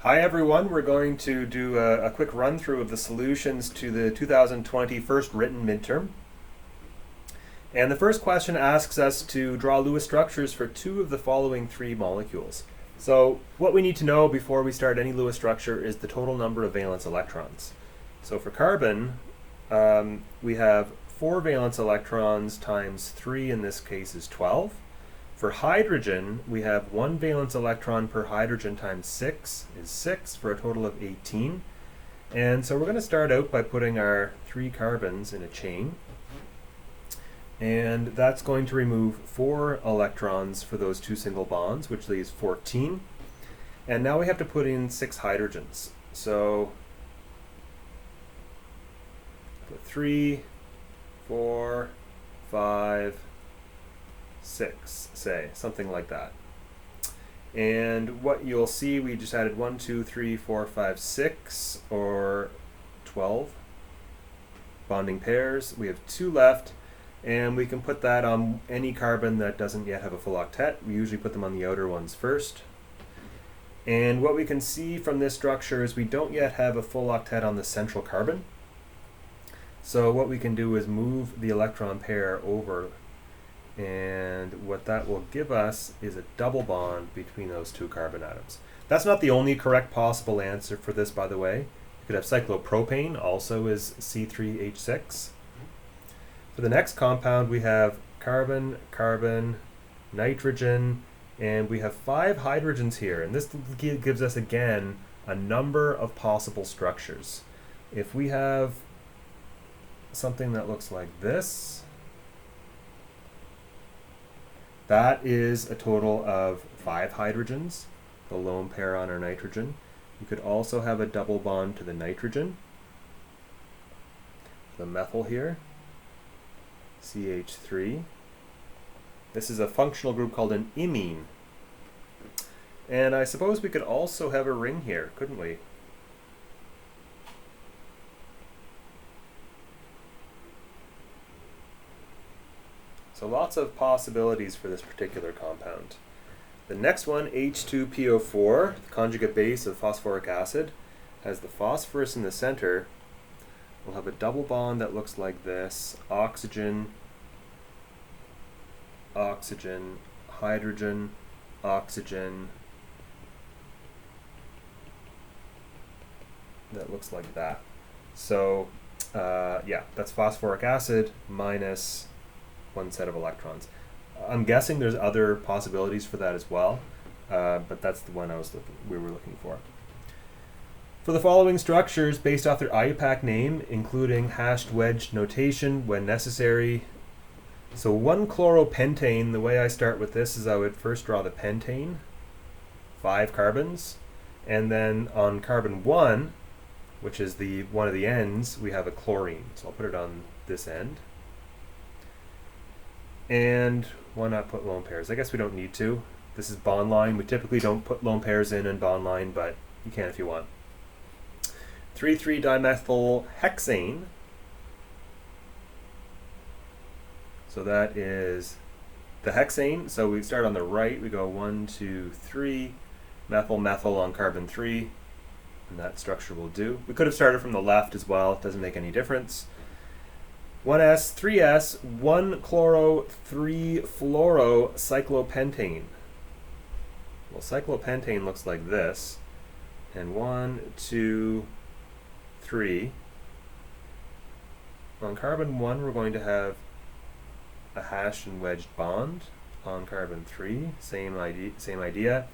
Hi everyone, we're going to do a quick run through of the solutions to the 2020 first written midterm. And the first question asks us to draw Lewis structures for two of the following three molecules. So what we need to know before we start any Lewis structure is the total number of valence electrons. So for carbon, we have 4 valence electrons times 3, in this case is 12. For hydrogen, we have 1 valence electron per hydrogen times 6 is 6 for a total of 18. And so we're going to start out by putting our 3 carbons in a chain. And that's going to remove 4 electrons for those 2 single bonds, which leaves 14. And now we have to put in 6 hydrogens. So put 3, 4, 5, 6, say, something like that. And what you'll see, we just added 1, 2, 3, 4, 5, 6, or 12 bonding pairs. We have 2 left, and we can put that on any carbon that doesn't yet have a full octet. We usually put them on the outer ones first. And what we can see from this structure is we don't yet have a full octet on the central carbon. So what we can do is move the electron pair over, and what that will give us is a double bond between those 2 carbon atoms. That's not the only correct possible answer for this, by the way. You could have cyclopropane, also is C3H6. For the next compound, we have carbon, carbon, nitrogen, and we have 5 hydrogens here. And this gives us, again, a number of possible structures. If we have something that looks like this, that is a total of 5 hydrogens, the lone pair on our nitrogen. You could also have a double bond to the nitrogen, the methyl here, CH3. This is a functional group called an imine. And I suppose we could also have a ring here, couldn't we? So lots of possibilities for this particular compound. The next one, H2PO4, the conjugate base of phosphoric acid, has the phosphorus in the center. We'll have a double bond that looks like this: oxygen, oxygen, hydrogen, oxygen. That looks like that. So yeah, that's phosphoric acid minus 1 set of electrons. I'm guessing there's other possibilities for that as well, but that's the one we were looking for. For the following structures, based off their IUPAC name, including hashed wedge notation when necessary. So 1-chloropentane, the way I start with this is I would first draw the pentane, 5 carbons, and then on carbon 1, which is one of the ends, we have a chlorine. So I'll put it on this end. And why not put lone pairs? I guess we don't need to. This is bond line. We typically don't put lone pairs in bond line, but you can if you want. 3,3-dimethylhexane. So that is the hexane. So we start on the right. We go 1, 2, 3. Methyl, methyl on carbon 3. And that structure will do. We could have started from the left as well. It doesn't make any difference. 1s, 3s, 1-chloro, 3-fluoro-cyclopentane. Well, cyclopentane looks like this. And 1, 2, 3. On carbon 1, we're going to have a hashed and wedged bond. On carbon 3, same idea.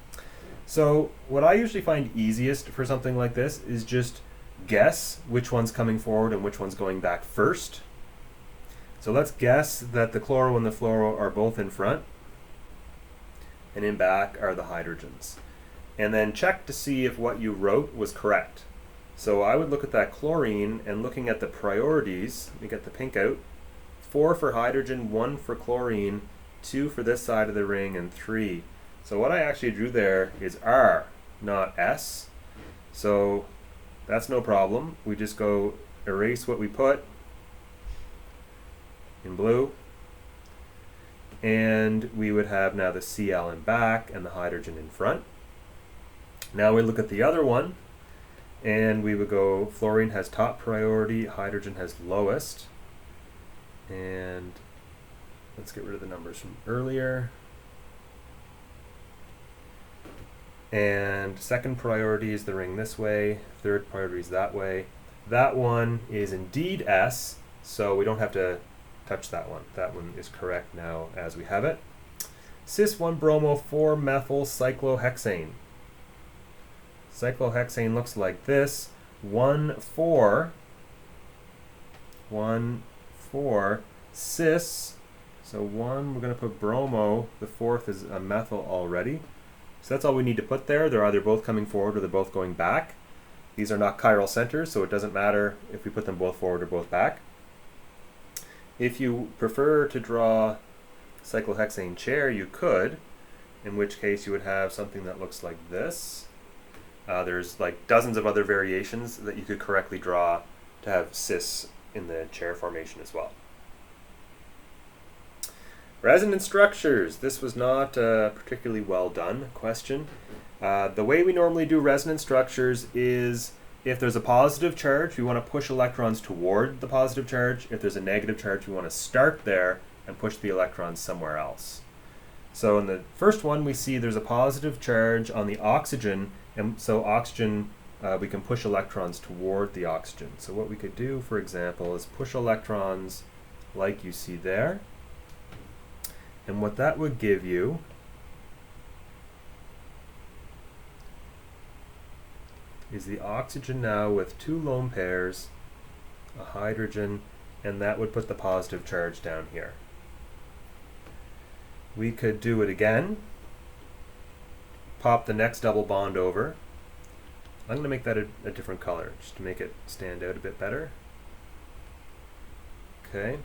So what I usually find easiest for something like this is just guess which one's coming forward and which one's going back first. So let's guess that the chloro and the fluoro are both in front, and in back are the hydrogens. And then check to see if what you wrote was correct. So I would look at that chlorine, and looking at the priorities, let me get the pink out, 4 for hydrogen, 1 for chlorine, 2 for this side of the ring, and 3. So what I actually drew there is R, not S. So that's no problem. We just go erase what we put in blue, and we would have now the Cl in back and the hydrogen in front. Now we look at the other one, and we would go fluorine has top priority, hydrogen has lowest. And let's get rid of the numbers from earlier. And second priority is the ring this way, third priority is that way. That one is indeed S, so we don't have to touch that one. That one is correct now as we have it. Cis 1-bromo 4-methylcyclohexane. Cyclohexane looks like this. 1,4 cis. So 1, we're going to put bromo. The fourth is a methyl already. So that's all we need to put there. They're either both coming forward or they're both going back. These are not chiral centers, so it doesn't matter if we put them both forward or both back. If you prefer to draw cyclohexane chair, you could, in which case you would have something that looks like this. There's like dozens of other variations that you could correctly draw to have cis in the chair formation as well. Resonance structures. This was not a particularly well done question. The way we normally do resonance structures is if there's a positive charge, we want to push electrons toward the positive charge. If there's a negative charge, we want to start there and push the electrons somewhere else. So in the first one, we see there's a positive charge on the oxygen, and so oxygen, we can push electrons toward the oxygen. So what we could do, for example, is push electrons like you see there. And what that would give you is the oxygen now with 2 lone pairs, a hydrogen, and that would put the positive charge down here. We could do it again. Pop the next double bond over. I'm going to make that a different color just to make it stand out a bit better. Okay.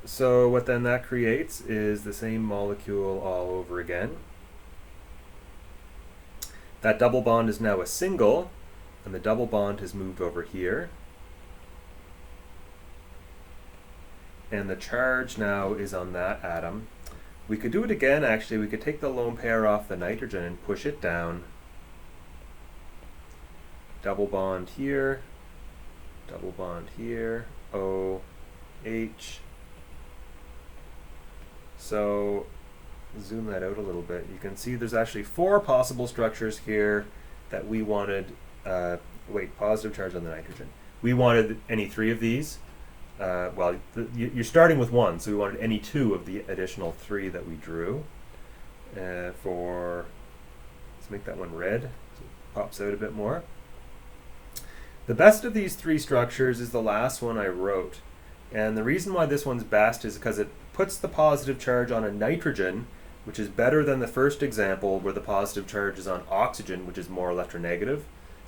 So what then that creates is the same molecule all over again. That double bond is now a single, and the double bond has moved over here. And the charge now is on that atom. We could do it again, actually. We could take the lone pair off the nitrogen and push it down. Double bond here, double bond here, O, H. So zoom that out a little bit. You can see there's actually 4 possible structures here that we wanted. Positive charge on the nitrogen. We wanted any 3 of these. You're starting with 1, so we wanted any 2 of the additional 3 that we drew. Let's make that one red, so it pops out a bit more. The best of these 3 structures is the last one I wrote. And the reason why this one's best is because it puts the positive charge on a nitrogen, which is better than the first example where the positive charge is on oxygen, which is more electronegative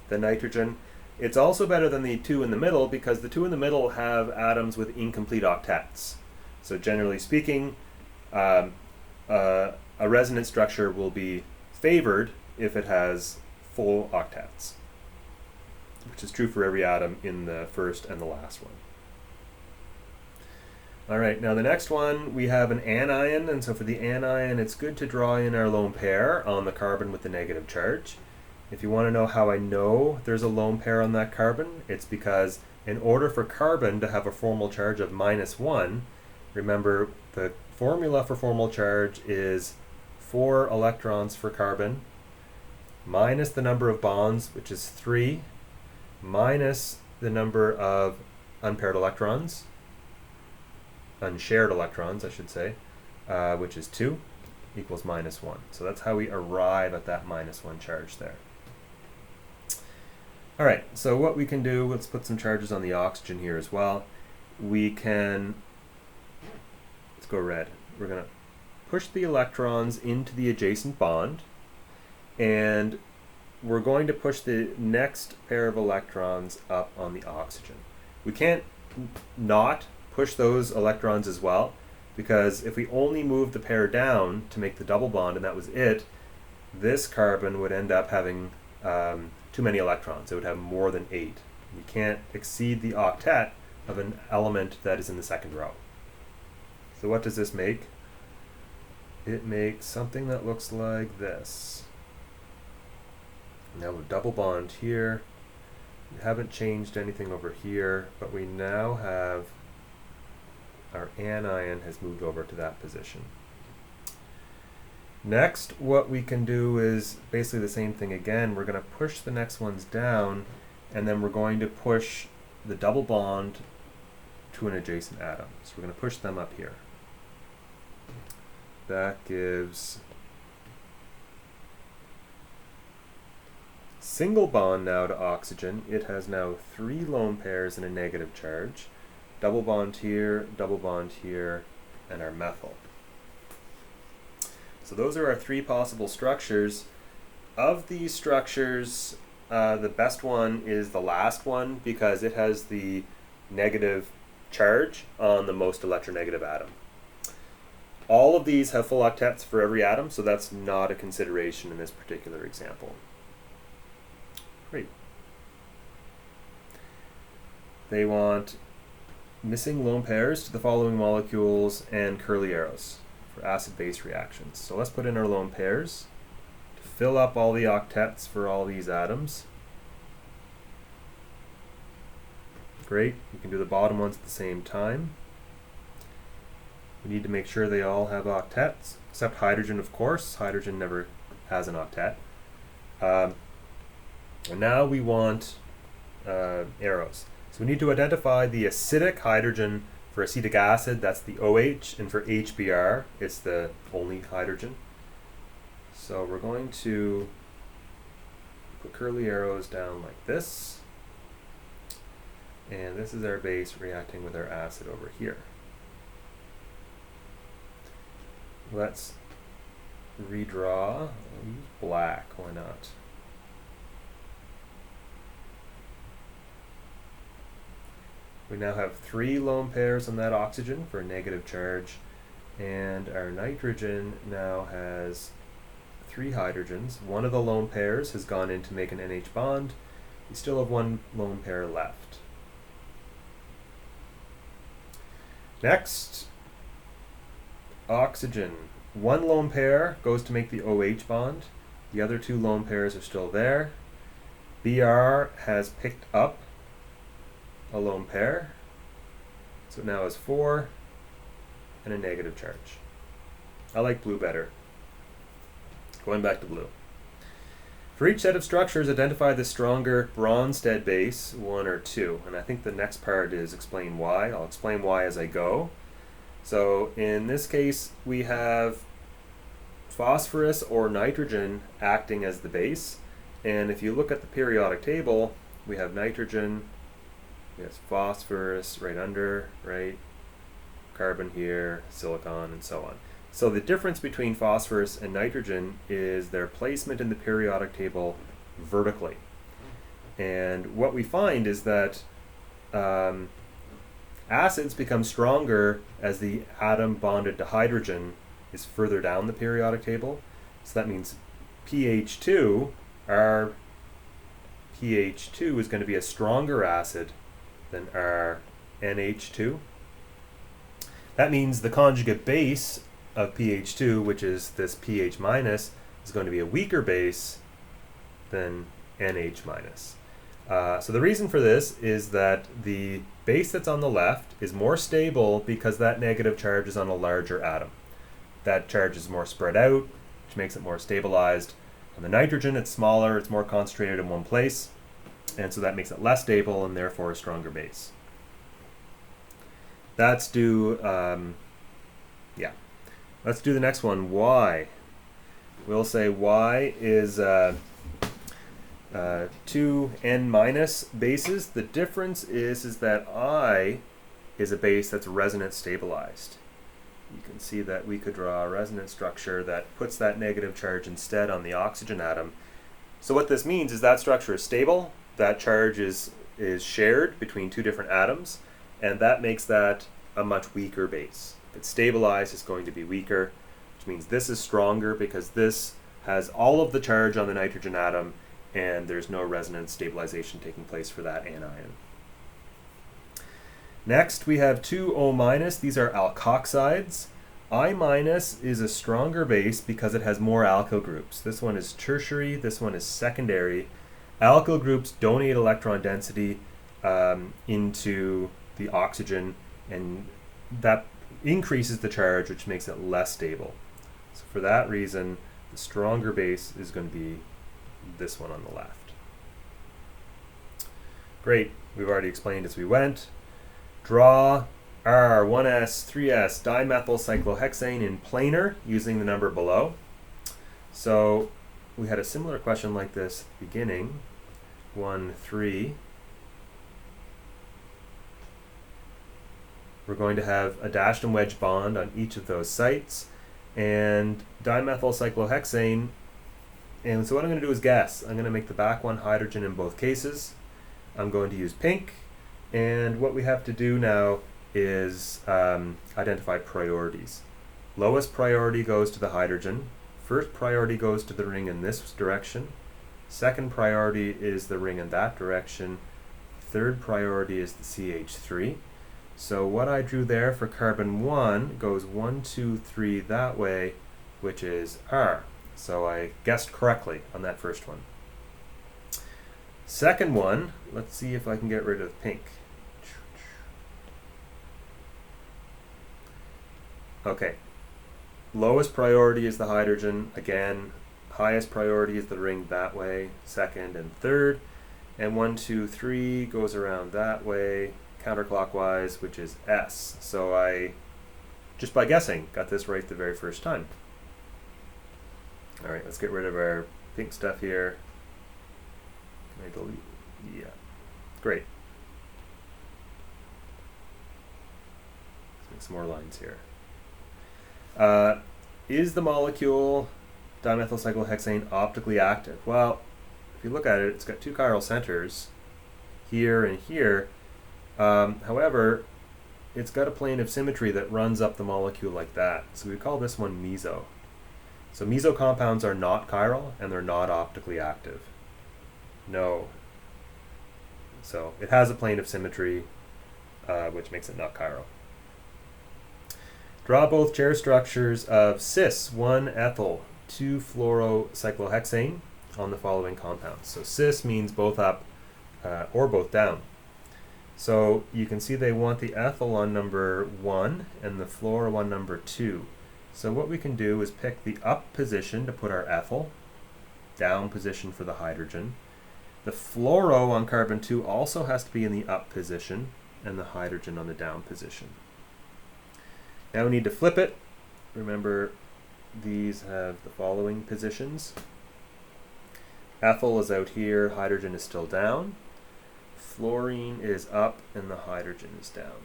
than nitrogen. It's also better than the 2 in the middle because the 2 in the middle have atoms with incomplete octets. So generally speaking, a resonance structure will be favored if it has full octets, which is true for every atom in the first and the last one. All right, now the next one, we have an anion, and so for the anion, it's good to draw in our lone pair on the carbon with the negative charge. If you want to know how I know there's a lone pair on that carbon, it's because in order for carbon to have a formal charge of -1, remember the formula for formal charge is 4 electrons for carbon minus the number of bonds, which is 3, minus the number of unpaired electrons, unshared electrons, I should say, which is 2, equals -1. So that's how we arrive at that -1 charge there. All right, so what we can do, let's put some charges on the oxygen here as well. Let's go red. We're going to push the electrons into the adjacent bond, and we're going to push the next pair of electrons up on the oxygen. We can't not push those electrons as well, because if we only move the pair down to make the double bond and that was it, this carbon would end up having too many electrons. It would have more than 8. You can't exceed the octet of an element that is in the second row. So what does this make? It makes something that looks like this. Now we'll double bond here. We haven't changed anything over here, but we now have our anion has moved over to that position. Next, what we can do is basically the same thing again. We're going to push the next ones down, and then we're going to push the double bond to an adjacent atom. So we're going to push them up here. That gives single bond now to oxygen. It has now 3 lone pairs and a negative charge. Double bond here, and our methyl. So those are our 3 possible structures. Of these structures, the best one is the last one because it has the negative charge on the most electronegative atom. All of these have full octets for every atom, so that's not a consideration in this particular example. Great. They want missing lone pairs to the following molecules and curly arrows for acid-base reactions. So let's put in our lone pairs to fill up all the octets for all these atoms. Great, you can do the bottom ones at the same time. We need to make sure they all have octets, except hydrogen, of course. Hydrogen never has an octet. And now we want arrows. So we need to identify the acidic hydrogen for acetic acid, that's the OH, and for HBr, it's the only hydrogen. So we're going to put curly arrows down like this. And this is our base reacting with our acid over here. Let's redraw. I'll use black, why not? We now have 3 lone pairs on that oxygen for a negative charge, and our nitrogen now has 3 hydrogens. One of the lone pairs has gone in to make an NH bond. We still have 1 lone pair left. Next, oxygen. 1 lone pair goes to make the OH bond. The other 2 lone pairs are still there. Br has picked up a lone pair, so it now has 4 and a negative charge. I like blue better. Going back to blue. For each set of structures, identify the stronger Bronsted base, 1 or 2. And I think the next part is explain why. I'll explain why as I go. So in this case, we have phosphorus or nitrogen acting as the base. And if you look at the periodic table, we have nitrogen, yes, phosphorus right under, right? Carbon here, silicon, and so on. So the difference between phosphorus and nitrogen is their placement in the periodic table vertically. And what we find is that acids become stronger as the atom bonded to hydrogen is further down the periodic table. So that means pH2, our pH2 is going to be a stronger acid than our NH2. That means the conjugate base of pH2, which is this pH minus, is going to be a weaker base than NH minus. So the reason for this is that the base that's on the left is more stable because that negative charge is on a larger atom. That charge is more spread out, which makes it more stabilized. On the nitrogen, it's smaller, it's more concentrated in one place, and so that makes it less stable and therefore a stronger base. Let's do the next one, Y. We'll say Y is 2 N minus bases. The difference is that I is a base that's resonance stabilized. You can see that we could draw a resonance structure that puts that negative charge instead on the oxygen atom. So what this means is that structure is stable, that charge is shared between 2 different atoms, and that makes that a much weaker base. If it's stabilized, it's going to be weaker, which means this is stronger because this has all of the charge on the nitrogen atom and there's no resonance stabilization taking place for that anion. Next, we have 2 O-. These are alkoxides. I minus is a stronger base because it has more alkyl groups. This one is tertiary, this one is secondary. Alkyl groups donate electron density into the oxygen, and that increases the charge, which makes it less stable. So for that reason, the stronger base is going to be this one on the left. Great, we've already explained as we went. Draw R, 1s, 3s dimethylcyclohexane in planar using the number below. So we had a similar question like this at the beginning. 1, 3. We're going to have a dashed and wedged bond on each of those sites, and dimethylcyclohexane. And so what I'm going to do is guess. I'm going to make the back one hydrogen in both cases. I'm going to use pink, and what we have to do now is identify priorities. Lowest priority goes to the hydrogen. First priority goes to the ring in this direction. Second priority is the ring in that direction. Third priority is the CH3. So what I drew there for carbon 1 goes 1, 2, 3 that way, which is R. So I guessed correctly on that first one. Second one, let's see if I can get rid of pink. Okay, lowest priority is the hydrogen. Again, highest priority is the ring that way, second and third. And 1, 2, 3 goes around that way, counterclockwise, which is S. So I, just by guessing, got this right the very first time. All right, let's get rid of our pink stuff here. Can I delete? Yeah, great. Let's make some more lines here. Is the molecule dimethylcyclohexane optically active? Well, if you look at it, it's got two chiral centers here and here. However, it's got a plane of symmetry that runs up the molecule like that. So we call this one meso. So meso compounds are not chiral and they're not optically active. No. So it has a plane of symmetry, which makes it not chiral. Draw both chair structures of cis 1-ethyl 2-fluorocyclohexane on the following compounds. So cis means both up or both down. So you can see they want the ethyl on number 1 and the fluoro on number 2. So what we can do is pick the up position to put our ethyl, down position for the hydrogen. The fluoro on carbon 2 also has to be in the up position, and the hydrogen on the down position. Now we need to flip it. Remember, these have the following positions. Ethyl is out here, hydrogen is still down. Fluorine is up and the hydrogen is down.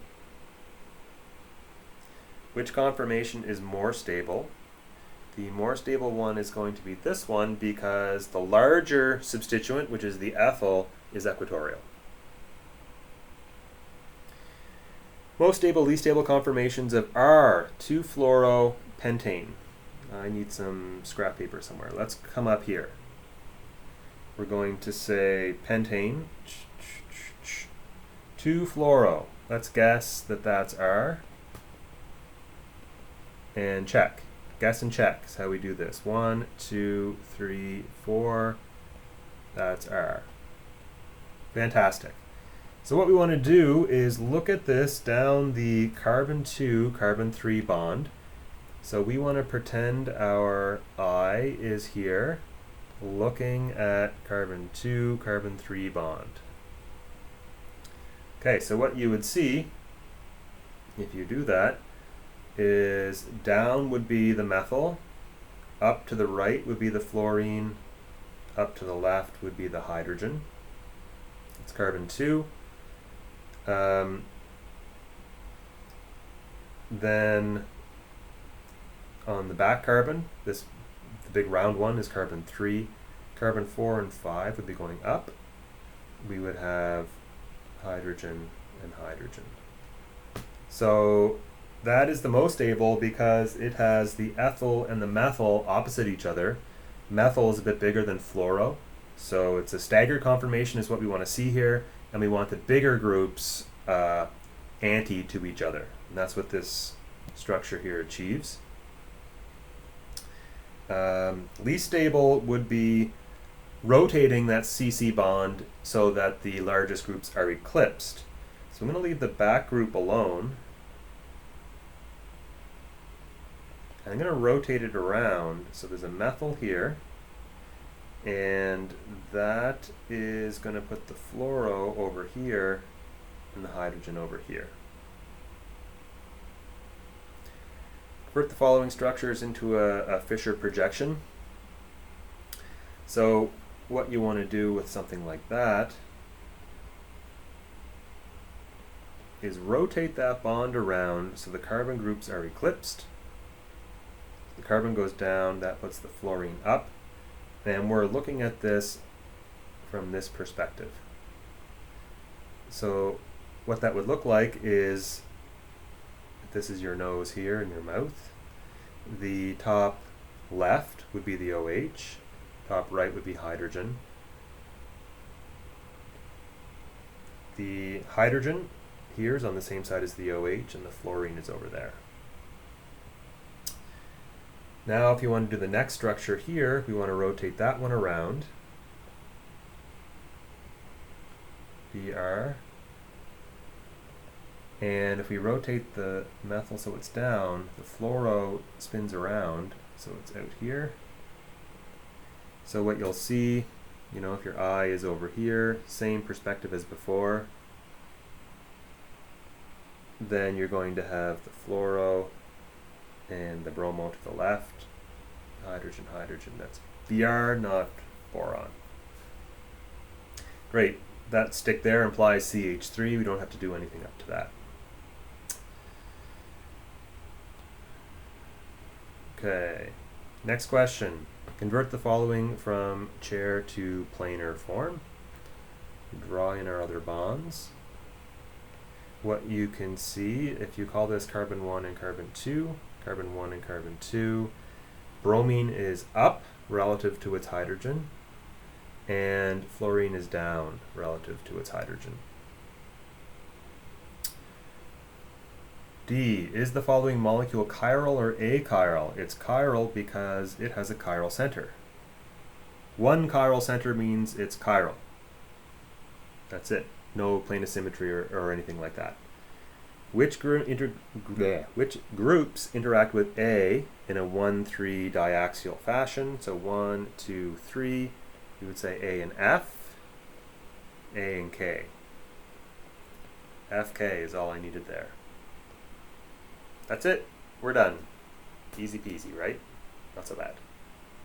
Which conformation is more stable? The more stable one is going to be this one because the larger substituent, which is the ethyl, is equatorial. Most stable, least stable conformations of R, 2-fluoropentane. I need some scrap paper somewhere. Let's come up here. We're going to say pentane, 2-fluoro. Let's guess that that's R. And check. Guess and check is how we do this. 1, 2, 3, 4. That's R. Fantastic. So what we want to do is look at this down the carbon 2, carbon 3 bond. So we want to pretend our I is here, looking at carbon 2, carbon 3 bond. Okay, so what you would see, if you do that, is down would be the methyl, up to the right would be the fluorine, up to the left would be the hydrogen. It's carbon 2. Then on the back carbon, the big round one is carbon 3. Carbon 4 and 5 would be going up. We would have hydrogen and hydrogen. So that is the most stable because it has the ethyl and the methyl opposite each other. Methyl is a bit bigger than fluoro, so it's a staggered conformation is what we want to see here, and we want the bigger groups anti to each other. And that's what this structure here achieves. Least stable would be rotating that CC bond so that the largest groups are eclipsed. So I'm going to leave the back group alone. And I'm going to rotate it around. So there's a methyl here. And that is going to put the fluoro over here and the hydrogen over here. Convert the following structures into a Fischer projection. So what you want to do with something like that is rotate that bond around so the carbon groups are eclipsed. The carbon goes down, that puts the fluorine up, and we're looking at this from this perspective. So what that would look like is, this is your nose here and your mouth. The top left would be the OH, top right would be hydrogen. The hydrogen here is on the same side as the OH, and the fluorine is over there. Now if you want to do the next structure here, we want to rotate that one around. Br. And if we rotate the methyl so it's down, the fluoro spins around, so it's out here. So what you'll see, you know, if your eye is over here, same perspective as before, then you're going to have the fluoro and the bromo to the left, hydrogen, hydrogen, that's Br, not boron. Great, that stick there implies CH3, we don't have to do anything up to that. Okay, next question. Convert the following from chair to planar form. Draw in our other bonds. What you can see, if you call this carbon 1 and carbon 2, carbon 1 and carbon 2, bromine is up relative to its hydrogen, and fluorine is down relative to its hydrogen. D, is the following molecule chiral or achiral? It's chiral because it has a chiral center. One chiral center means it's chiral. That's it. No plane of symmetry or anything like that. Which groups interact with A in a 1,3 diaxial fashion? So 1, 2, 3. We would say A and F, A and K. FK is all I needed there. That's it. We're done. Easy peasy, right? Not so bad.